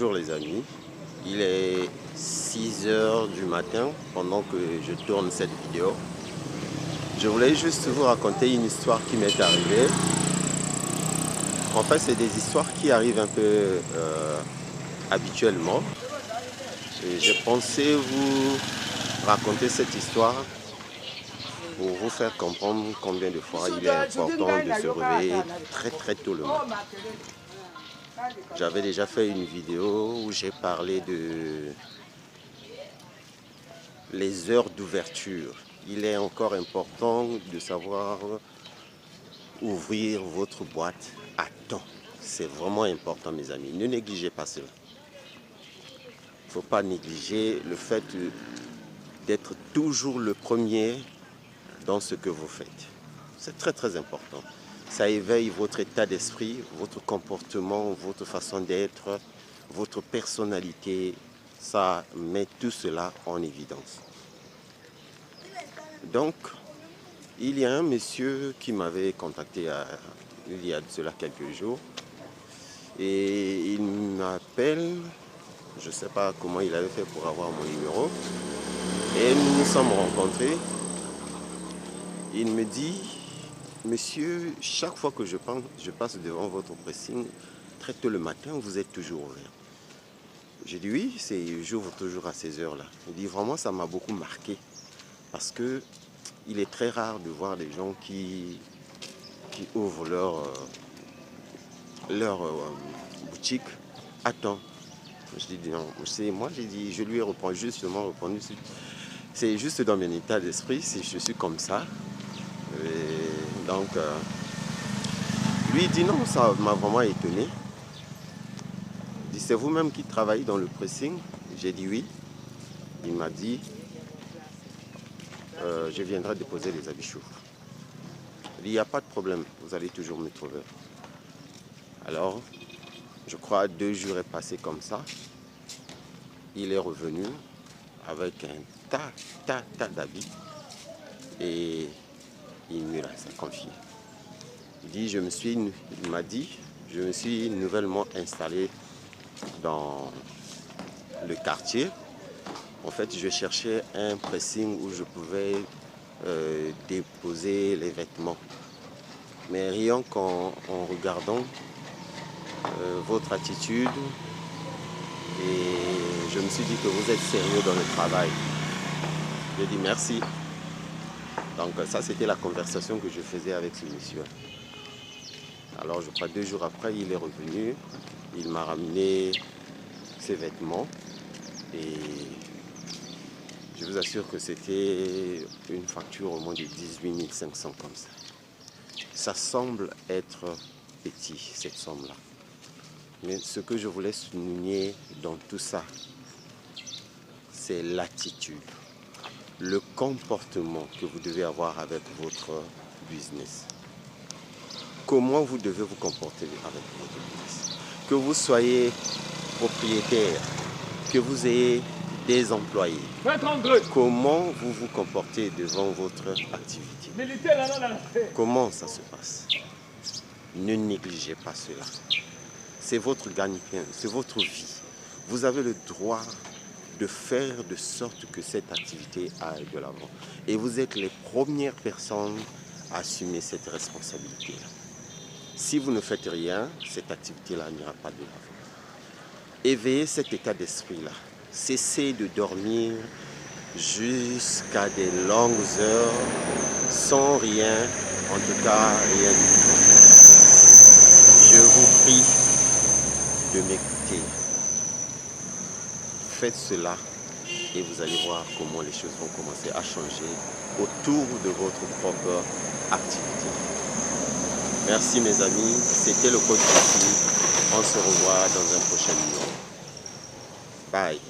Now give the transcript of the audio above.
Bonjour les amis, il est 6 heures du matin pendant que je tourne cette vidéo. Je voulais juste vous raconter une histoire qui m'est arrivée. En fait, c'est des histoires qui arrivent un peu habituellement. Et j'ai pensé vous raconter cette histoire pour vous faire comprendre combien de fois il est important de se réveiller très tôt le matin. J'avais déjà fait une vidéo où j'ai parlé de les heures d'ouverture. Il est encore important de savoir ouvrir votre boîte à temps. C'est vraiment important, mes amis. Ne négligez pas cela. Il ne faut pas négliger le fait d'être toujours le premier dans ce que vous faites. C'est très important. Ça éveille votre état d'esprit, votre comportement, votre façon d'être, votre personnalité. Ça met tout cela en évidence. Donc, il y a un monsieur qui m'avait contacté il y a de cela quelques jours. Et il m'appelle, je ne sais pas comment il avait fait pour avoir mon numéro. Et nous nous sommes rencontrés. Il me dit, monsieur, chaque fois que je passe devant votre pressing, très tôt le matin, vous êtes toujours ouvert. J'ai dit oui, j'ouvre toujours à ces heures-là. Il dit vraiment, ça m'a beaucoup marqué. Parce que il est très rare de voir des gens qui ouvrent leur boutique à temps. Je dis non, moi j'ai dit, je lui ai justement répondu, c'est juste dans mon état d'esprit, je suis comme ça. Et donc, lui il dit non, ça m'a vraiment étonné. Il dit, c'est vous-même qui travaillez dans le pressing? J'ai dit oui. Il m'a dit, je viendrai déposer les habits chauds. Il n'y a pas de problème, vous allez toujours me trouver. Alors, je crois 2 jours est passé comme ça. Il est revenu avec un tas d'habits et il me l'a confié. Il m'a dit, je me suis nouvellement installé dans le quartier. En fait, je cherchais un pressing où je pouvais déposer les vêtements. Mais rien qu'en regardant votre attitude, et je me suis dit que vous êtes sérieux dans le travail. Je dis merci. Donc ça, c'était la conversation que je faisais avec ce monsieur. Alors je crois 2 jours après, il est revenu. Il m'a ramené ses vêtements. Et je vous assure que c'était une facture au moins de 18 500 comme ça. Ça semble être petit, cette somme-là. Mais ce que je voulais souligner dans tout ça, c'est l'attitude, le comportement que vous devez avoir avec votre business. Comment vous devez vous comporter avec votre business. Que vous soyez propriétaire, que vous ayez des employés. Comment vous vous comportez devant votre activité. Comment ça se passe. Ne négligez pas cela. C'est votre gagne-pain, c'est votre vie. Vous avez le droit de faire de sorte que cette activité aille de l'avant. Et vous êtes les premières personnes à assumer cette responsabilité-là. Si vous ne faites rien, cette activité-là n'ira pas de l'avant. Éveillez cet état d'esprit-là. Cessez de dormir jusqu'à des longues heures sans rien, en tout cas rien du tout. Je vous prie de m'écouter. Faites cela et vous allez voir comment les choses vont commencer à changer autour de votre propre activité. Merci mes amis, c'était le coach ici. On se revoit dans un prochain numéro. Bye.